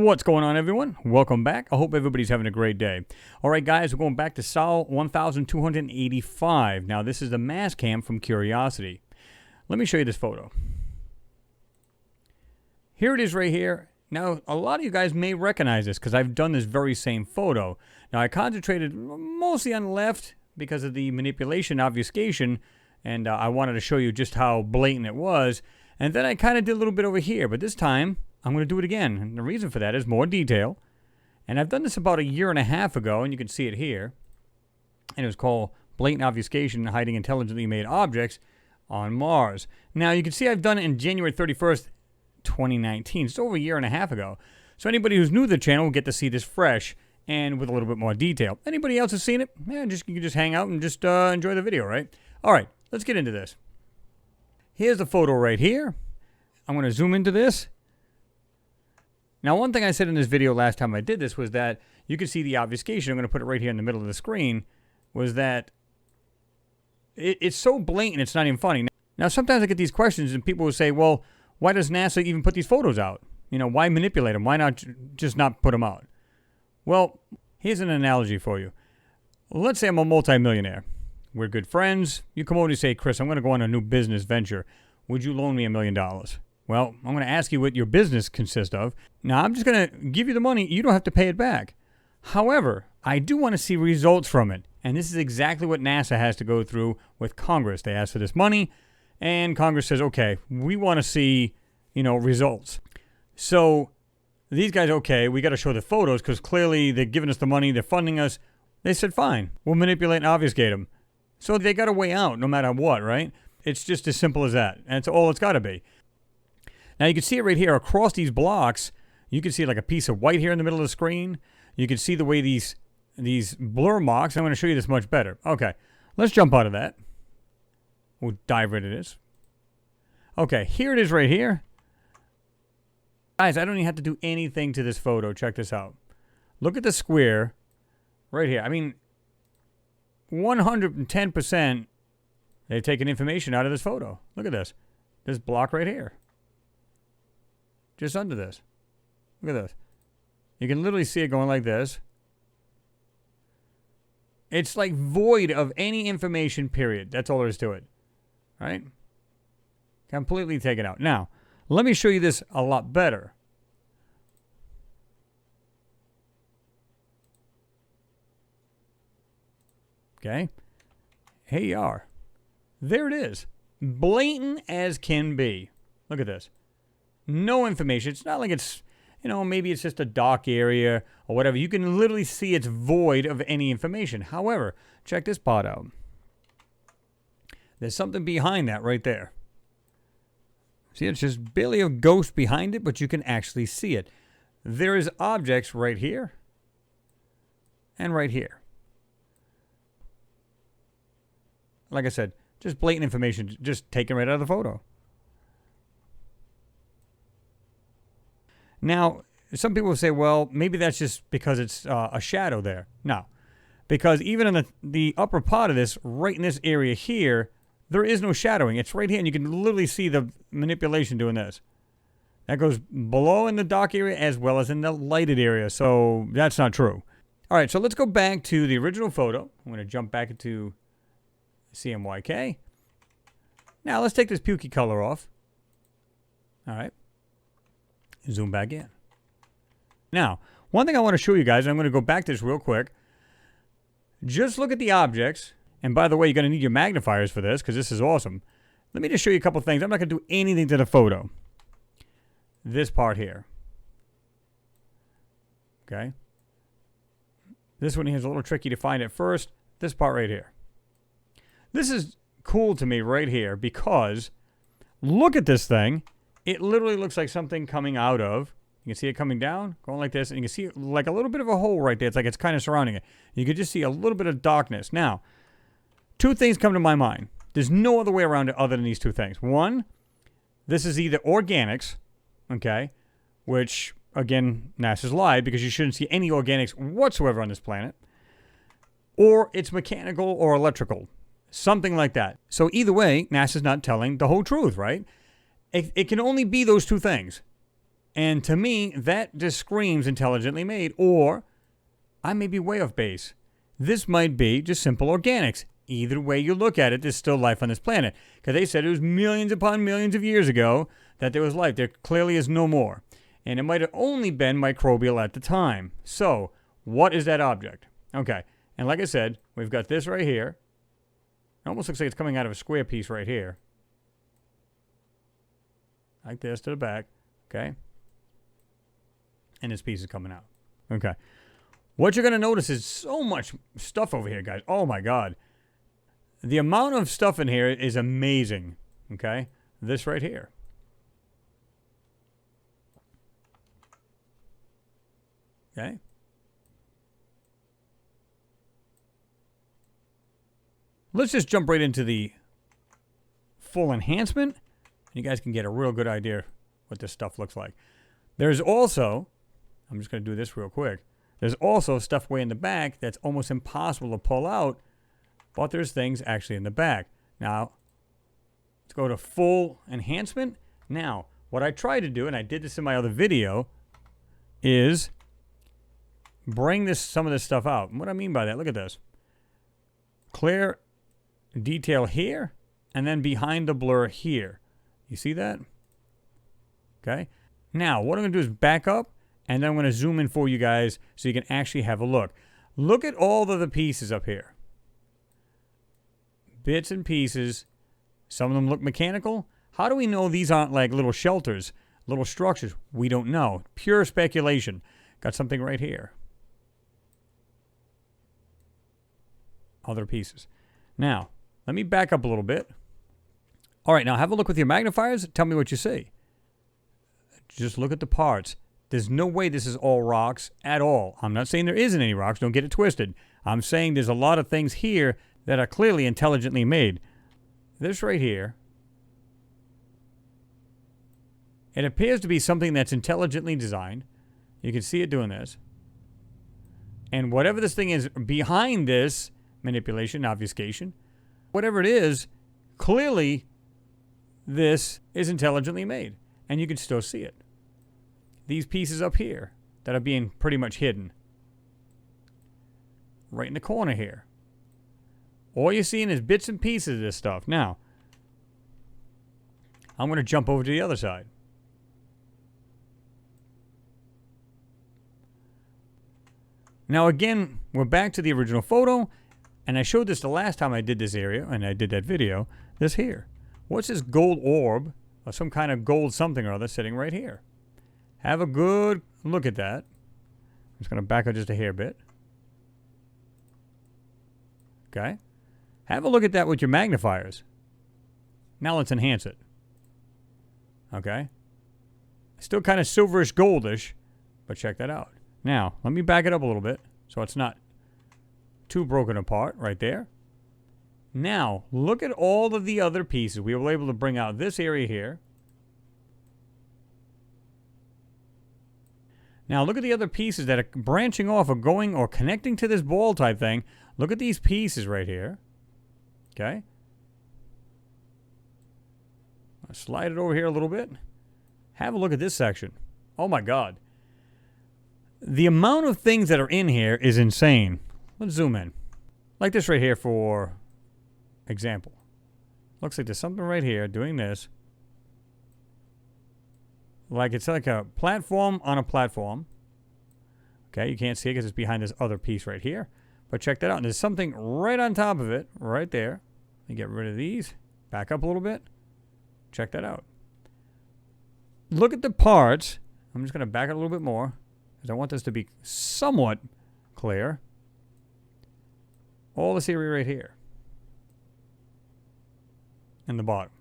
What's going on, everyone? Welcome back. I hope everybody's having a great day. All right, guys, we're going back to Sol 1285. Now, this is the mass cam from Curiosity. Let me show you this photo. Here it is right here. Now, a lot of you guys may recognize this because I've done this very same photo. Now, I concentrated mostly on the left because of the manipulation, obfuscation, and I wanted to show you just how blatant it was. And then I kind of did a little bit over here, but this time I'm going to do it again. And the reason for that is more detail. And I've done this about a year and a half ago, and you can see it here. And it was called Blatant Obfuscation Hiding Intelligently Made Objects on Mars. Now, you can see I've done it in January 31st, 2019. It's over a year and a half ago. So anybody who's new to the channel will get to see this fresh and with a little bit more detail. Anybody else who's seen it, yeah, you can just hang out and just enjoy the video, right? All right, let's get into this. Here's the photo right here. I'm going to zoom into this. Now, one thing I said in this video last time I did this was that you could see the obfuscation. I'm going to put it right here in the middle of the screen. Was that it's so blatant it's not even funny. Now, sometimes I get these questions and people will say, well, why does NASA even put these photos out? You know, why manipulate them? Why not just not put them out? Well, here's an analogy for you. Let's say I'm a multimillionaire. We're good friends. You come over and say, Chris, I'm going to go on a new business venture. Would you loan me $1 million? Well, I'm going to ask you what your business consists of. Now, I'm just going to give you the money. You don't have to pay it back. However, I do want to see results from it. And this is exactly what NASA has to go through with Congress. They ask for this money, and Congress says, okay, we want to see, results. So these guys, okay, we got to show the photos because clearly they're giving us the money, they're funding us. They said, fine, we'll manipulate and obfuscate them. So they got to weigh out no matter what, right? It's just as simple as that. And it's all it's got to be. Now, you can see it right here across these blocks. You can see like a piece of white here in the middle of the screen. You can see the way these blur marks. I'm going to show you this much better. Okay, let's jump out of that. We'll dive right into this. Okay, here it is right here. Guys, I don't even have to do anything to this photo. Check this out. Look at the square right here. I mean, 110% they've taken information out of this photo. Look at this. This block right here. Just under this. Look at this. You can literally see it going like this. It's like void of any information, period. That's all there is to it. Right? Completely taken out. Now, let me show you this a lot better. Okay? Here you are. There it is. Blatant as can be. Look at this. No information. It's not like it's, maybe it's just a dark area or whatever. You can literally see it's void of any information. However, check this part out. There's something behind that right there. See, it's just barely a ghost behind it, but you can actually see it. There is objects right here and right here. Like I said, just blatant information, just taken right out of the photo. Now, some people will say, well, maybe that's just because it's a shadow there. No, because even in the upper part of this, right in this area here, there is no shadowing. It's right here, and you can literally see the manipulation doing this. That goes below in the dark area as well as in the lighted area, so that's not true. All right, so let's go back to the original photo. I'm going to jump back into CMYK. Now, let's take this pukey color off. All right. Zoom back in. Now, one thing I want to show you guys, and I'm going to go back to this real quick. Just look at the objects. And by the way, you're going to need your magnifiers for this because this is awesome. Let me just show you a couple things. I'm not going to do anything to the photo. This part here. Okay. This one here is a little tricky to find at first. This part right here. This is cool to me right here because look at this thing. It literally looks like something coming out of, you can see it coming down, going like this, and you can see like a little bit of a hole right there. It's like it's kind of surrounding it. You can just see a little bit of darkness. Now, two things come to my mind. There's no other way around it other than these two things. One, this is either organics, okay, which, again, NASA's lied because you shouldn't see any organics whatsoever on this planet, or it's mechanical or electrical, something like that. So either way, NASA's not telling the whole truth, right? It can only be those two things. And to me, that just screams intelligently made, or I may be way off base. This might be just simple organics. Either way you look at it, there's still life on this planet. Because they said it was millions upon millions of years ago that there was life. There clearly is no more. And it might have only been microbial at the time. So, what is that object? Okay, and like I said, we've got this right here. It almost looks like it's coming out of a square piece right here. Like this to the back, okay? And this piece is coming out. Okay. What you're going to notice is so much stuff over here, guys. Oh, my God. The amount of stuff in here is amazing, okay? This right here. Okay? Let's just jump right into the full enhancement. You guys can get a real good idea what this stuff looks like. There's also, I'm just going to do this real quick. There's also stuff way in the back that's almost impossible to pull out, but there's things actually in the back. Now, let's go to full enhancement. Now, what I try to do, and I did this in my other video, is bring some of this stuff out. And what I mean by that, look at this. Clear detail here, and then behind the blur here. You see that? Okay. Now, what I'm going to do is back up, and then I'm going to zoom in for you guys so you can actually have a look. Look at all of the pieces up here. Bits and pieces. Some of them look mechanical. How do we know these aren't like little shelters, little structures? We don't know. Pure speculation. Got something right here. Other pieces. Now, let me back up a little bit. All right, now have a look with your magnifiers. Tell me what you see. Just look at the parts. There's no way this is all rocks at all. I'm not saying there isn't any rocks. Don't get it twisted. I'm saying there's a lot of things here that are clearly intelligently made. This right here, it appears to be something that's intelligently designed. You can see it doing this. And whatever this thing is behind this manipulation, obfuscation, whatever it is, clearly this is intelligently made. And you can still see it. These pieces up here that are being pretty much hidden. Right in the corner here. All you're seeing is bits and pieces of this stuff. Now, I'm going to jump over to the other side. Now again, we're back to the original photo. And I showed this the last time I did this area, and I did that video. This here. What's this gold orb, or some kind of gold something or other, sitting right here? Have a good look at that. I'm just going to back up just a hair bit. Okay. Have a look at that with your magnifiers. Now let's enhance it. Okay. Still kind of silverish goldish, but check that out. Now, let me back it up a little bit so it's not too broken apart right there. Now, look at all of the other pieces. We were able to bring out this area here. Now, look at the other pieces that are branching off or going or connecting to this ball type thing. Look at these pieces right here. Okay. I'll slide it over here a little bit. Have a look at this section. Oh my God. The amount of things that are in here is insane. Let's zoom in. Like this right here for example. Looks like there's something right here doing this. Like it's like a platform on a platform. Okay, you can't see it because it's behind this other piece right here. But check that out. And there's something right on top of it, right there. Let me get rid of these. Back up a little bit. Check that out. Look at the parts. I'm just going to back it a little bit more because I want this to be somewhat clear. All this area right here. And the bottom.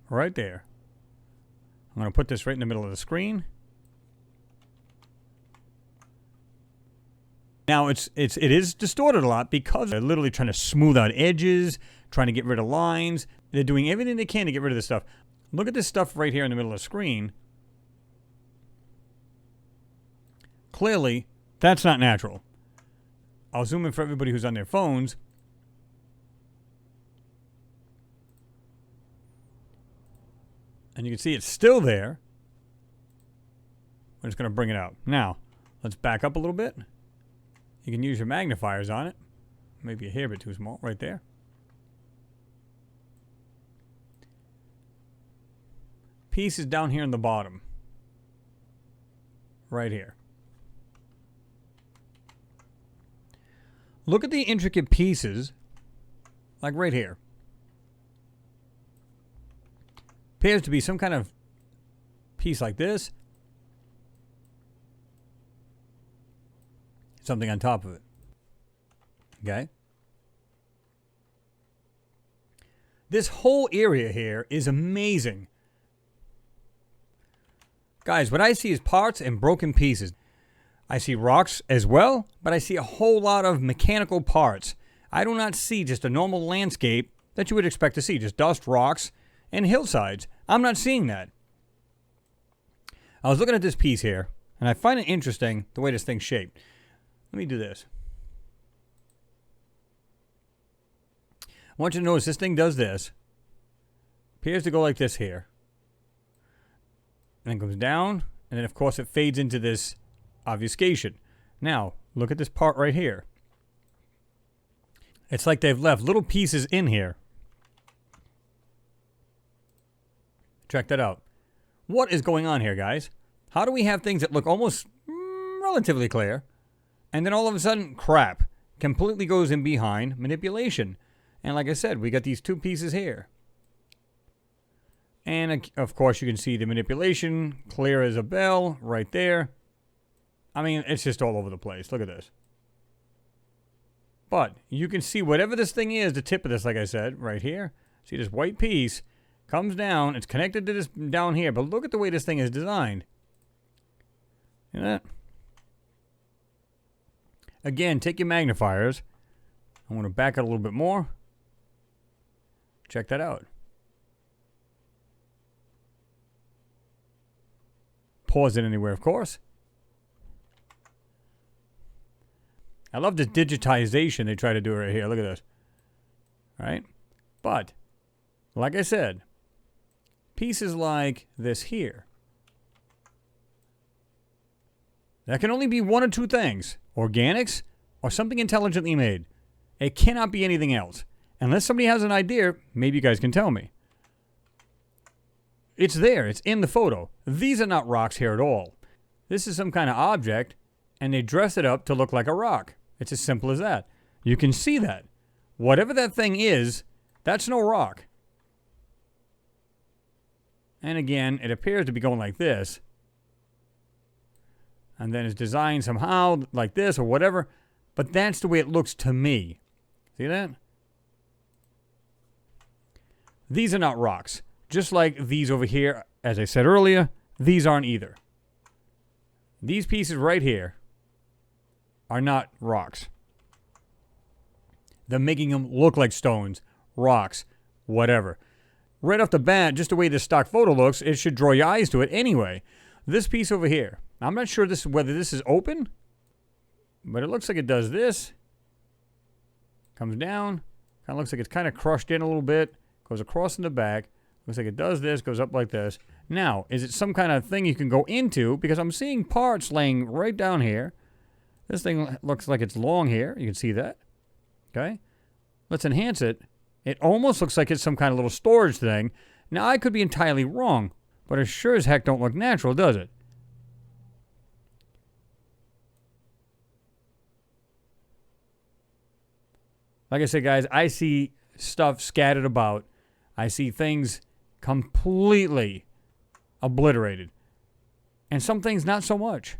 Right there. I'm going to put this right in the middle of the screen. Now, it is distorted a lot because they're literally trying to smooth out edges, trying to get rid of lines. They're doing everything they can to get rid of this stuff. Look at this stuff right here in the middle of the screen. Clearly, that's not natural. I'll zoom in for everybody who's on their phones. And you can see it's still there. We're just going to bring it out. Now, let's back up a little bit. You can use your magnifiers on it. Maybe a hair bit too small. Right there. Piece is down here in the bottom. Right here. Look at the intricate pieces, like right here. Appears to be some kind of piece like this. Something on top of it. Okay? This whole area here is amazing. Guys, what I see is parts and broken pieces. I see rocks as well, but I see a whole lot of mechanical parts. I do not see just a normal landscape that you would expect to see. Just dust, rocks, and hillsides. I'm not seeing that. I was looking at this piece here, and I find it interesting the way this thing's shaped. Let me do this. I want you to notice this thing does this. Appears to go like this here. And then comes down, and then of course it fades into this obfuscation. Now, look at this part right here. It's like they've left little pieces in here. Check that out. What is going on here, guys? How do we have things that look almost relatively clear, and then all of a sudden, crap, completely goes in behind manipulation? And like I said, we got these two pieces here. And of course, you can see the manipulation, clear as a bell, right there. I mean, it's just all over the place. Look at this. But you can see whatever this thing is, the tip of this, like I said, right here. See this white piece comes down. It's connected to this down here. But look at the way this thing is designed. See that? Again, take your magnifiers. I want to back it a little bit more. Check that out. Pause it anywhere, of course. I love the digitization they try to do right here. Look at this. All right? But, like I said, pieces like this here. That can only be one or two things. Organics or something intelligently made. It cannot be anything else. Unless somebody has an idea, maybe you guys can tell me. It's there. It's in the photo. These are not rocks here at all. This is some kind of object, and they dress it up to look like a rock. It's as simple as that. You can see that. Whatever that thing is, that's no rock. And again, it appears to be going like this. And then it's designed somehow like this or whatever. But that's the way it looks to me. See that? These are not rocks. Just like these over here, as I said earlier, these aren't either. These pieces right here are not rocks. They're making them look like stones, rocks, whatever. Right off the bat, just the way this stock photo looks, it should draw your eyes to it anyway. This piece over here, I'm not sure whether this is open, but it looks like it does this. Comes down, kind of looks like it's kind of crushed in a little bit, goes across in the back. Looks like it does this, goes up like this. Now, is it some kind of thing you can go into? Because I'm seeing parts laying right down here. This thing looks like it's long here. You can see that. Okay? Let's enhance it. It almost looks like it's some kind of little storage thing. Now, I could be entirely wrong, but it sure as heck don't look natural, does it? Like I said, guys, I see stuff scattered about. I see things completely obliterated. And some things not so much.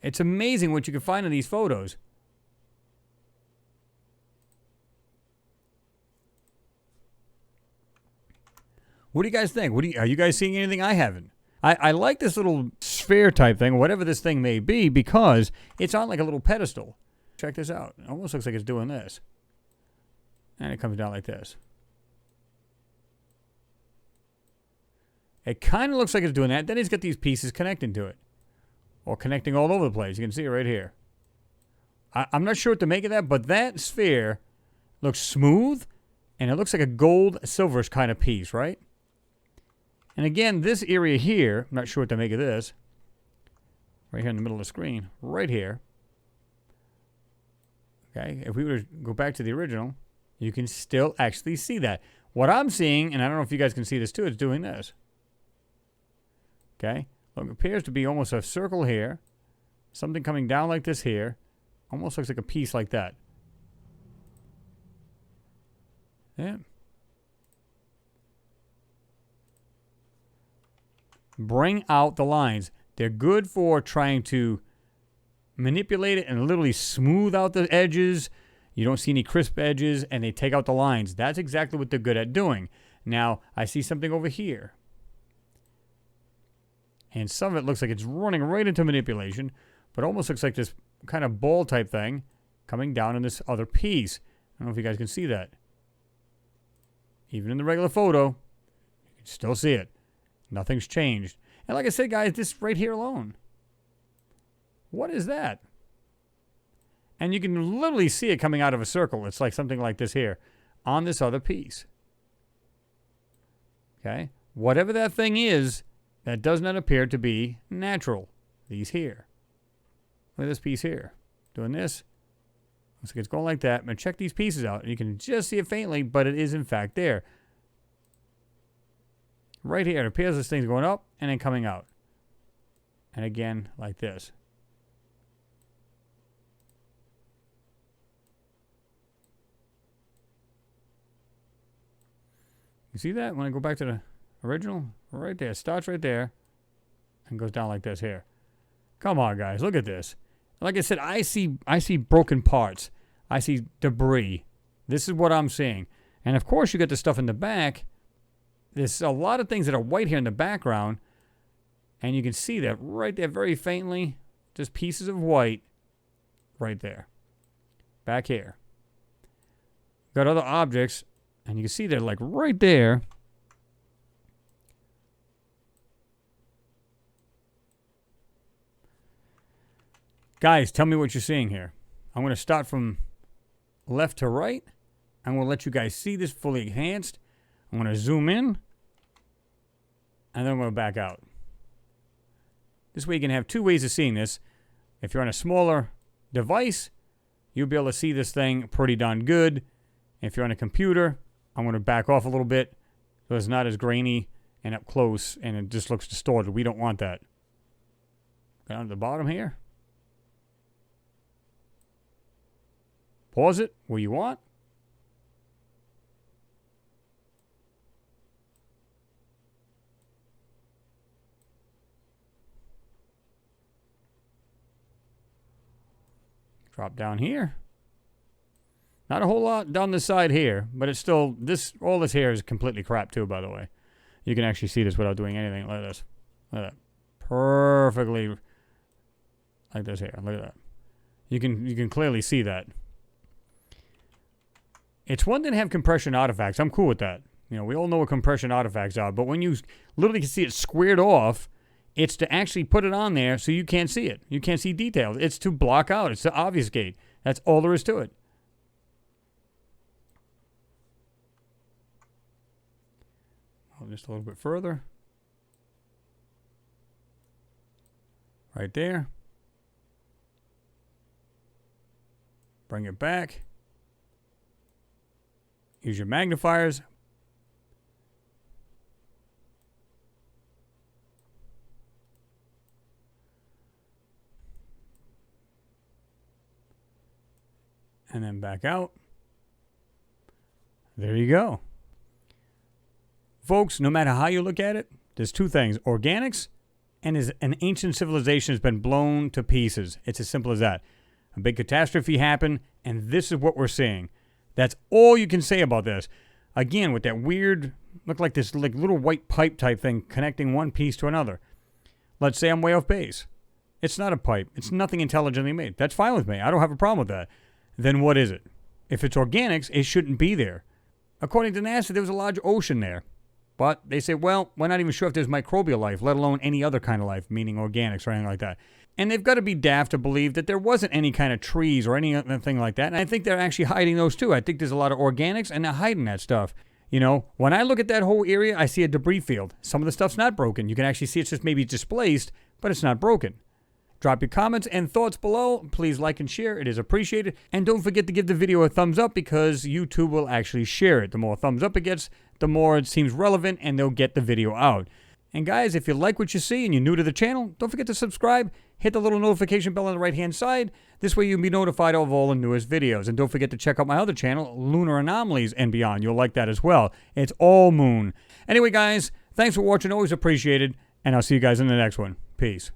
It's amazing what you can find in these photos. What do you guys think? Are you guys seeing anything I haven't? I like this little sphere type thing, whatever this thing may be, because it's on like a little pedestal. Check this out. It almost looks like it's doing this. And it comes down like this. It kind of looks like it's doing that. Then it's got these pieces connecting to it. Or connecting all over the place. You can see it right here. I'm not sure what to make of that, but that sphere looks smooth. And it looks like a gold, silverish kind of piece, right? And again, this area here, I'm not sure what to make of this. right here in the middle of the screen, right here. Okay, if we were to go back to the original, you can still actually see that. What I'm seeing, and I don't know if you guys can see this too, it's doing this. Okay, look, it appears to be almost a circle here. Something coming down like this here. Almost looks like a piece like that. Yeah. Bring out the lines. They're good for trying to manipulate it and literally smooth out the edges. You don't see any crisp edges, and they take out the lines. That's exactly what they're good at doing. Now, I see something over here. And some of it looks like it's running right into manipulation, but almost looks like this kind of ball type thing coming down in this other piece. I don't know if you guys can see that. Even in the regular photo, you can still see it. Nothing's changed. And like I said, guys, this right here alone. What is that? And you can literally see it coming out of a circle. It's like something like this here on this other piece. Okay? Whatever that thing is, that does not appear to be natural. These here. Look at this piece here. Doing this. Looks like it's going like that. I'm going to check these pieces out. And you can just see it faintly, but it is in fact there. Right here, it appears this thing's going up and then coming out. And again, like this. You see that? When I go back to the original, right there, starts right there and goes down like this here. Come on, guys, look at this. Like I said, I see broken parts. I see debris. This is what I'm seeing. And of course, you get the stuff in the back. There's a lot of things that are white here in the background, and you can see that right there very faintly. Just pieces of white right there. Back here. Got other objects, and you can see they're like right there. Guys, tell me what you're seeing here. I'm going to start from left to right. I'm going to let you guys see this fully enhanced. I'm going to zoom in, and then I'm going to back out. This way you can have two ways of seeing this. If you're on a smaller device, you'll be able to see this thing pretty darn good. If you're on a computer, I'm going to back off a little bit so it's not as grainy and up close, and it just looks distorted. We don't want that. Down to the bottom here. Pause it where you want. Drop down here. Not a whole lot down this side here, but it's still, all this here is completely crap too, by the way. You can actually see this without doing anything. Look at this. Look at that. Perfectly like this here. Look at that. You can clearly see that. It's one thing to have compression artifacts. I'm cool with that. You know, we all know what compression artifacts are, but when you literally can see it squared off, it's to actually put it on there so you can't see it. You can't see details. It's to block out. It's to obfuscate. That's all there is to it. Oh, just a little bit further. Right there. Bring it back. Use your magnifiers. And then back out. There you go. Folks, no matter how you look at it, there's two things. Organics and is an ancient civilization has been blown to pieces. It's as simple as that. A big catastrophe happened, and this is what we're seeing. That's all you can say about this. Again, with that weird, look like this like little white pipe type thing connecting one piece to another. Let's say I'm way off base. It's not a pipe. It's nothing intelligently made. That's fine with me. I don't have a problem with that. Then what is it? If it's organics, it shouldn't be there. According to NASA, there was a large ocean there. But they say, well, we're not even sure if there's microbial life, let alone any other kind of life, meaning organics or anything like that. And they've got to be daft to believe that there wasn't any kind of trees or anything like that. And I think they're actually hiding those too. I think there's a lot of organics and they're hiding that stuff. You know, when I look at that whole area, I see a debris field. Some of the stuff's not broken. You can actually see it's just maybe displaced, but it's not broken. Drop your comments and thoughts below. Please like and share. It is appreciated. And don't forget to give the video a thumbs up because YouTube will actually share it. The more thumbs up it gets, the more it seems relevant and they'll get the video out. And guys, if you like what you see and you're new to the channel, don't forget to subscribe. Hit the little notification bell on the right-hand side. This way you'll be notified of all the newest videos. And don't forget to check out my other channel, Lunar Anomalies and Beyond. You'll like that as well. It's all moon. Anyway, guys, thanks for watching. Always appreciated. And I'll see you guys in the next one. Peace.